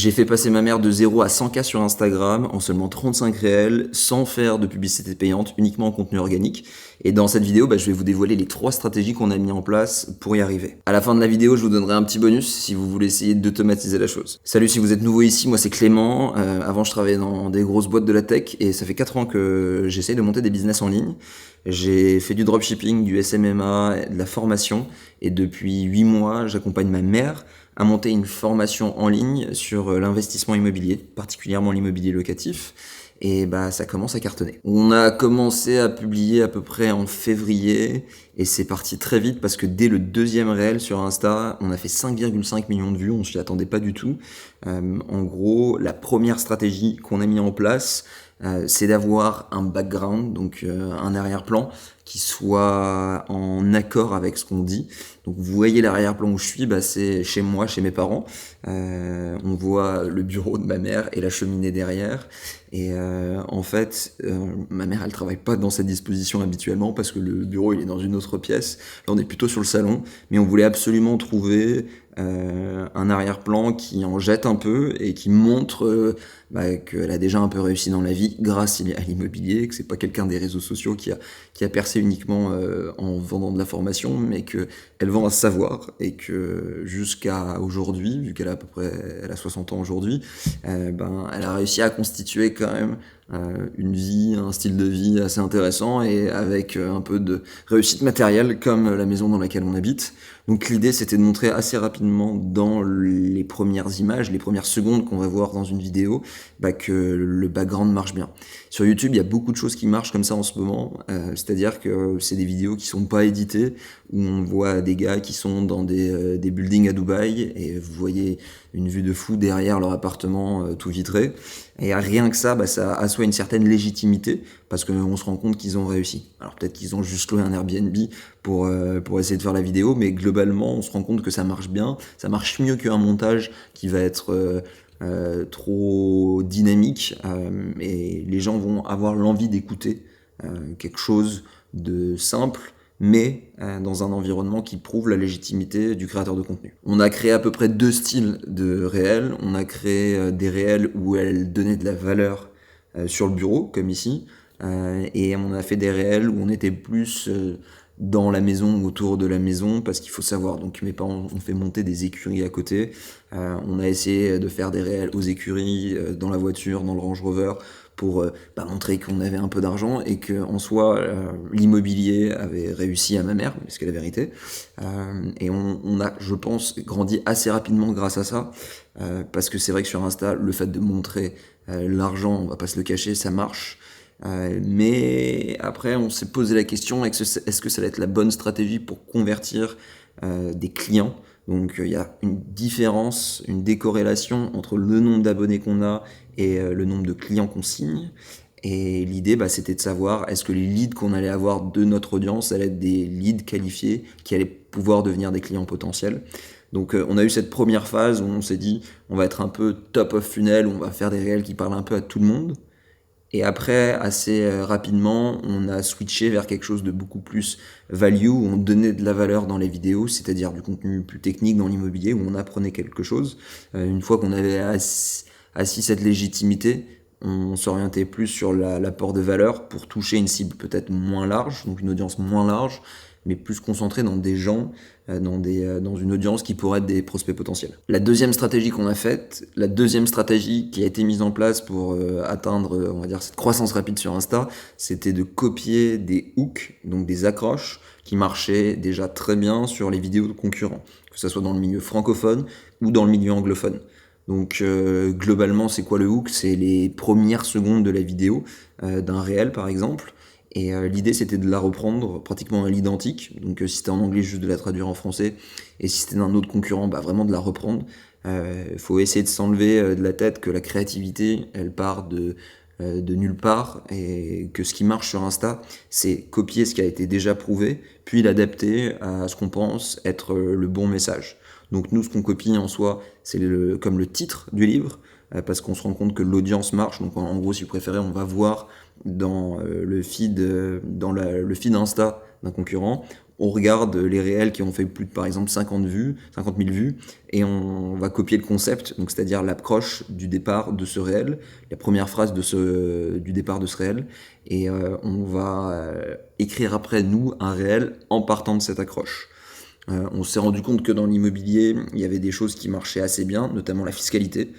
J'ai fait passer ma mère de 0 à 100K sur Instagram en seulement 35 réels, sans faire de publicité payante, uniquement en contenu organique. Et dans cette vidéo, je vais vous dévoiler les 3 stratégies qu'on a mis en place pour y arriver. À la fin de la vidéo, je vous donnerai un petit bonus si vous voulez essayer d'automatiser la chose. Salut, si vous êtes nouveau ici, moi c'est Clément. Avant, je travaillais dans des grosses boîtes de la tech et ça fait 4 ans que j'essaye de monter des business en ligne. J'ai fait du dropshipping, du SMMA, de la formation et depuis 8 mois, j'accompagne ma mère à monter une formation en ligne sur l'investissement immobilier, particulièrement l'immobilier locatif. Et ça commence à cartonner. On a commencé à publier à peu près en février et c'est parti très vite parce que dès le 2e réel sur Insta, on a fait 5,5 millions de vues, on s'y attendait pas du tout. En gros, la première stratégie qu'on a mis en place, c'est d'avoir un background, donc un arrière-plan qui soit en accord avec ce qu'on dit. Donc vous voyez l'arrière-plan où je suis, c'est chez moi, chez mes parents. On voit le bureau de ma mère et la cheminée derrière. Et en fait, ma mère, elle travaille pas dans cette disposition habituellement parce que le bureau, il est dans une autre pièce. Là, on est plutôt sur le salon, mais on voulait absolument trouver un arrière-plan qui en jette un peu et qui montre qu'elle a déjà un peu réussi dans la vie grâce à l'immobilier, que c'est pas quelqu'un des réseaux sociaux qui a percé uniquement en vendant de la formation, mais qu'elle vend à savoir et que jusqu'à aujourd'hui, vu qu'elle a à peu près elle a 60 ans aujourd'hui, elle a réussi à constituer quand même une vie, un style de vie assez intéressant et avec un peu de réussite matérielle comme la maison dans laquelle on habite. Donc l'idée c'était de montrer assez rapidement dans les premières images, les premières secondes qu'on va voir dans une vidéo, que le background marche bien. Sur YouTube, il y a beaucoup de choses qui marchent comme ça en ce moment, c'est-à-dire que c'est des vidéos qui sont pas éditées, où on voit des gars qui sont dans des buildings à Dubaï, et vous voyez une vue de fou derrière leur appartement tout vitré. Et rien que ça, ça assoit une certaine légitimité, parce qu'on se rend compte qu'ils ont réussi. Alors peut-être qu'ils ont juste loué un Airbnb pour essayer de faire la vidéo, mais globalement, on se rend compte que ça marche bien. Ça marche mieux qu'un montage qui va être trop dynamique, et les gens vont avoir l'envie d'écouter quelque chose de simple, mais dans un environnement qui prouve la légitimité du créateur de contenu. On a créé à peu près 2 styles de réels. On a créé des réels où elle donnait de la valeur sur le bureau, comme ici, et on a fait des réels où on était plus dans la maison ou autour de la maison, parce qu'il faut savoir, donc mes parents ont fait monter des écuries à côté, on a essayé de faire des réels aux écuries, dans la voiture, dans le Range Rover, pour montrer qu'on avait un peu d'argent et que en soi l'immobilier avait réussi à ma mère, c'est la vérité, et on a, je pense, grandi assez rapidement grâce à ça, parce que c'est vrai que sur Insta, le fait de montrer l'argent, on va pas se le cacher, ça marche. Mais après, on s'est posé la question, est-ce que ça va être la bonne stratégie pour convertir des clients? Donc il y a une différence, une décorrélation entre le nombre d'abonnés qu'on a et le nombre de clients qu'on signe. Et l'idée, c'était de savoir, est-ce que les leads qu'on allait avoir de notre audience allaient être des leads qualifiés qui allaient pouvoir devenir des clients potentiels. Donc on a eu cette première phase où on s'est dit, on va être un peu top of funnel, on va faire des réels qui parlent un peu à tout le monde. Et après, assez rapidement, on a switché vers quelque chose de beaucoup plus value, où on donnait de la valeur dans les vidéos, c'est-à-dire du contenu plus technique dans l'immobilier, où on apprenait quelque chose. Une fois qu'on avait assis cette légitimité, on s'orientait plus sur l'apport de valeur pour toucher une cible peut-être moins large, donc une audience moins large, mais plus concentrée dans des gens, dans une audience qui pourrait être des prospects potentiels. La deuxième stratégie qu'on a faite, la deuxième stratégie qui a été mise en place pour atteindre, on va dire, cette croissance rapide sur Insta, c'était de copier des hooks, donc des accroches, qui marchaient déjà très bien sur les vidéos de concurrents, que ce soit dans le milieu francophone ou dans le milieu anglophone. Donc globalement, c'est quoi le hook? C'est les premières secondes de la vidéo d'un réel par exemple. Et l'idée c'était de la reprendre pratiquement à l'identique. Donc si c'était en anglais, juste de la traduire en français. Et si c'était d'un autre concurrent, vraiment de la reprendre. Faut essayer de s'enlever de la tête que la créativité, elle part de nulle part, et que ce qui marche sur Insta, c'est copier ce qui a été déjà prouvé, puis l'adapter à ce qu'on pense être le bon message. Donc nous, ce qu'on copie en soi, c'est comme le titre du livre, parce qu'on se rend compte que l'audience marche. Donc en gros, si vous préférez, on va voir dans le feed Insta d'un concurrent, on regarde les réels qui ont fait plus de, par exemple, 50 000 vues, et on va copier le concept, donc c'est-à-dire l'approche du départ de ce réel, la première phrase du départ de ce réel, et on va écrire après, nous, un réel en partant de cette accroche. On s'est rendu compte que dans l'immobilier, il y avait des choses qui marchaient assez bien, notamment la fiscalité.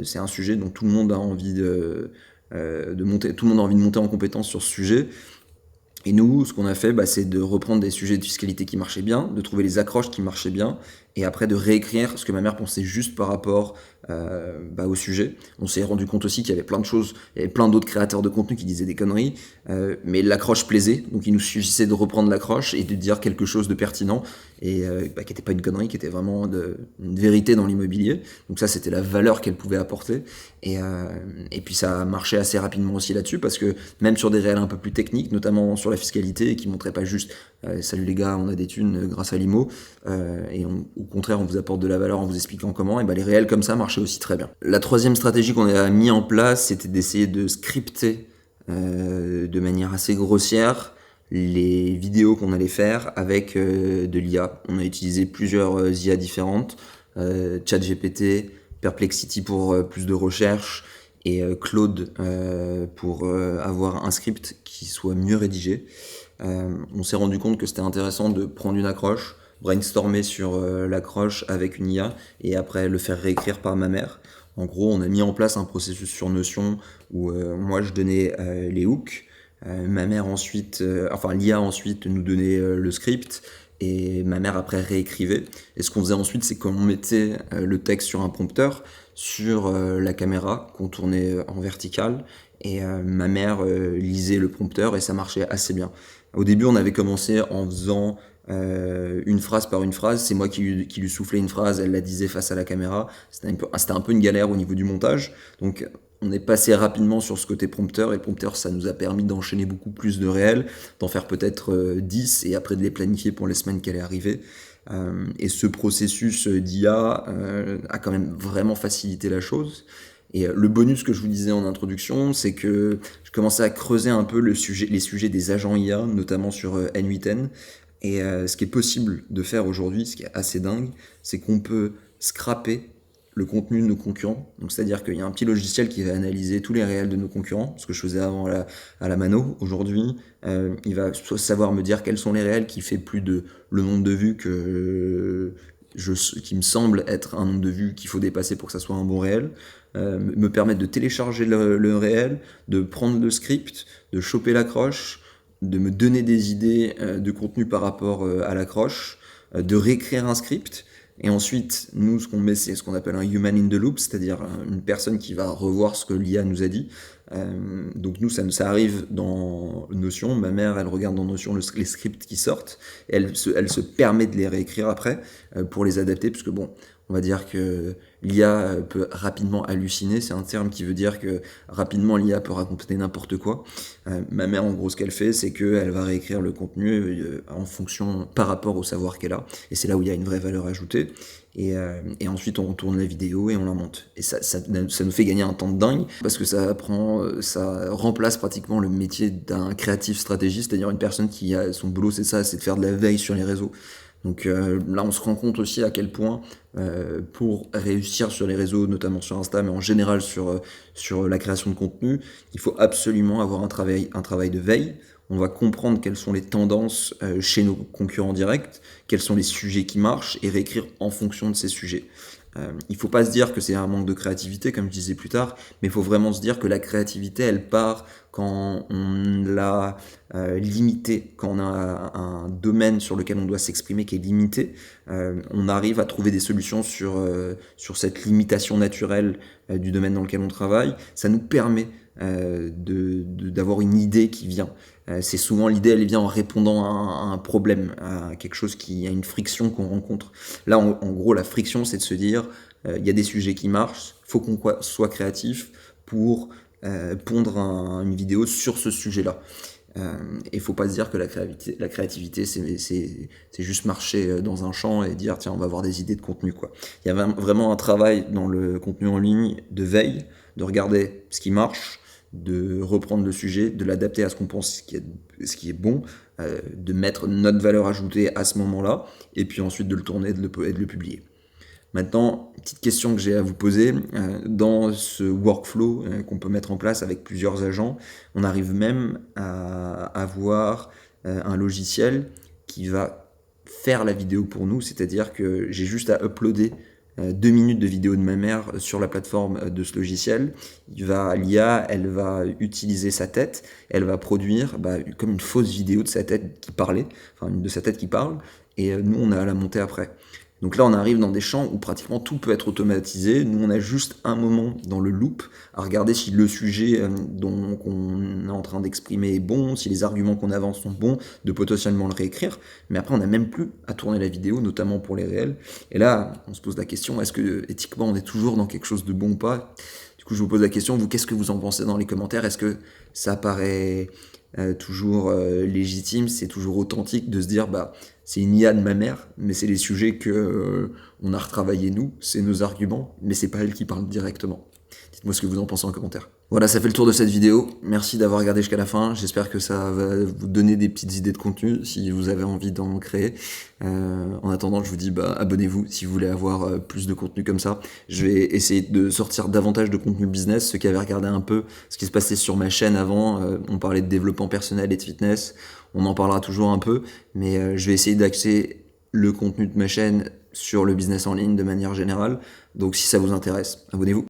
C'est un sujet dont tout le monde a envie de monter, tout le monde a envie de monter en compétence sur ce sujet. Et nous, ce qu'on a fait, c'est de reprendre des sujets de fiscalité qui marchaient bien, de trouver les accroches qui marchaient bien, et après de réécrire ce que ma mère pensait juste par rapport au sujet. On s'est rendu compte aussi qu'il y avait plein de choses, il y avait plein d'autres créateurs de contenu qui disaient des conneries, mais l'accroche plaisait, donc il nous suffisait de reprendre l'accroche et de dire quelque chose de pertinent, et qui n'était pas une connerie, qui était vraiment une vérité dans l'immobilier. Donc ça, c'était la valeur qu'elle pouvait apporter, et puis ça a marché assez rapidement aussi là-dessus, parce que même sur des réels un peu plus techniques, notamment sur la fiscalité, qui montraient pas juste salut les gars, on a des thunes grâce à l'IMO, et au contraire on vous apporte de la valeur en vous expliquant comment, et les réels comme ça marchaient aussi très bien. La troisième stratégie qu'on a mis en place, c'était d'essayer de scripter de manière assez grossière les vidéos qu'on allait faire avec de l'IA. On a utilisé plusieurs IA différentes, ChatGPT, Perplexity pour plus de recherche, et Claude pour avoir un script qui soit mieux rédigé. On s'est rendu compte que c'était intéressant de prendre une accroche, brainstormer sur l'accroche avec une IA, et après le faire réécrire par ma mère. En gros, on a mis en place un processus sur Notion où moi je donnais les hooks, ma mère ensuite, l'IA ensuite nous donnait le script, et ma mère après réécrivait. Et ce qu'on faisait ensuite, c'est qu'on mettait le texte sur un prompteur, sur la caméra qu'on tournait en verticale, et ma mère lisait le prompteur, et ça marchait assez bien. Au début, on avait commencé en faisant une phrase par une phrase. C'est moi qui lui soufflais une phrase, elle la disait face à la caméra. C'était un peu une galère au niveau du montage. Donc on est passé rapidement sur ce côté prompteur, et le prompteur, ça nous a permis d'enchaîner beaucoup plus de réels, d'en faire peut-être 10, et après de les planifier pour les semaines qui allaient arriver. Et ce processus d'IA a quand même vraiment facilité la chose. Et le bonus que je vous disais en introduction, c'est que je commençais à creuser un peu les sujets des agents IA, notamment sur N8N. Et ce qui est possible de faire aujourd'hui, ce qui est assez dingue, c'est qu'on peut scraper le contenu de nos concurrents. Donc c'est-à-dire qu'il y a un petit logiciel qui va analyser tous les réels de nos concurrents, ce que je faisais avant à la mano. Aujourd'hui, il va savoir me dire quels sont les réels qui fait plus de le nombre de vues qui me semble être un nombre de vues qu'il faut dépasser pour que ça soit un bon réel, me permettre de télécharger le réel, de prendre le script, de choper l'accroche, de me donner des idées de contenu par rapport à l'accroche, de réécrire un script. Et ensuite, nous, ce qu'on met, c'est ce qu'on appelle un human in the loop, c'est-à-dire une personne qui va revoir ce que l'IA nous a dit. Donc nous, ça arrive dans Notion. Ma mère, elle regarde dans Notion les scripts qui sortent, et elle se permet de les réécrire après pour les adapter, parce que bon, on va dire que l'IA peut rapidement halluciner. C'est un terme qui veut dire que rapidement l'IA peut raconter n'importe quoi. Ma mère, en gros, ce qu'elle fait, c'est qu'elle va réécrire le contenu en fonction, par rapport au savoir qu'elle a. Et c'est là où il y a une vraie valeur ajoutée. Et ensuite, on retourne la vidéo et on la monte. Et ça nous fait gagner un temps de dingue, parce que ça remplace pratiquement le métier d'un créatif stratégiste, c'est-à-dire une personne qui a son boulot, c'est ça, c'est de faire de la veille sur les réseaux. Donc là, on se rend compte aussi à quel point, pour réussir sur les réseaux, notamment sur Insta, mais en général sur la création de contenu, il faut absolument avoir un travail de veille. On va comprendre quelles sont les tendances chez nos concurrents directs, quels sont les sujets qui marchent, et réécrire en fonction de ces sujets. Il faut pas se dire que c'est un manque de créativité, comme je disais plus tard, mais il faut vraiment se dire que la créativité, elle part quand on l'a limité, quand on a un domaine sur lequel on doit s'exprimer qui est limité. On arrive à trouver des solutions sur cette limitation naturelle du domaine dans lequel on travaille. Ça nous permet d'avoir une idée qui vient. C'est souvent l'idée, elle vient en répondant à un problème, à quelque chose qui a une friction qu'on rencontre. Là, en gros, la friction, c'est de se dire, il y a des sujets qui marchent, faut qu'on soit créatif pour pondre une vidéo sur ce sujet-là. Et faut pas se dire que la créativité c'est juste marcher dans un champ et dire tiens, on va avoir des idées de contenu, quoi. Il y a vraiment un travail dans le contenu en ligne de veille, de regarder ce qui marche, de reprendre le sujet, de l'adapter à ce qu'on pense ce qui est bon, de mettre notre valeur ajoutée à ce moment-là, et puis ensuite de le tourner et de le publier. Maintenant, petite question que j'ai à vous poser, dans ce workflow qu'on peut mettre en place avec plusieurs agents, on arrive même à avoir un logiciel qui va faire la vidéo pour nous, c'est-à-dire que j'ai juste à uploader 2 minutes de vidéo de ma mère sur la plateforme de ce logiciel. L'IA, elle va utiliser sa tête, elle va produire comme une fausse vidéo de sa tête qui parlait, enfin de sa tête qui parle, et nous on a à la monter après. Donc là, on arrive dans des champs où pratiquement tout peut être automatisé. Nous, on a juste un moment dans le loop à regarder si le sujet dont on est en train d'exprimer est bon, si les arguments qu'on avance sont bons, de potentiellement le réécrire. Mais après, on n'a même plus à tourner la vidéo, notamment pour les réels. Et là, on se pose la question, est-ce que éthiquement, on est toujours dans quelque chose de bon ou pas? Du coup, je vous pose la question, vous, qu'est-ce que vous en pensez dans les commentaires? Est-ce que ça paraît toujours légitime, c'est toujours authentique de se dire c'est une IA de ma mère, mais c'est les sujets que on a retravaillé nous, c'est nos arguments, mais c'est pas elle qui parle directement. Dites-moi ce que vous en pensez en commentaire. Voilà, ça fait le tour de cette vidéo. Merci d'avoir regardé jusqu'à la fin. J'espère que ça va vous donner des petites idées de contenu si vous avez envie d'en créer. En attendant, je vous dis abonnez-vous si vous voulez avoir plus de contenu comme ça. Je vais essayer de sortir davantage de contenu business. Ceux qui avaient regardé un peu ce qui se passait sur ma chaîne avant, on parlait de développement personnel et de fitness. On en parlera toujours un peu, mais je vais essayer d'axer le contenu de ma chaîne sur le business en ligne de manière générale. Donc si ça vous intéresse, abonnez-vous.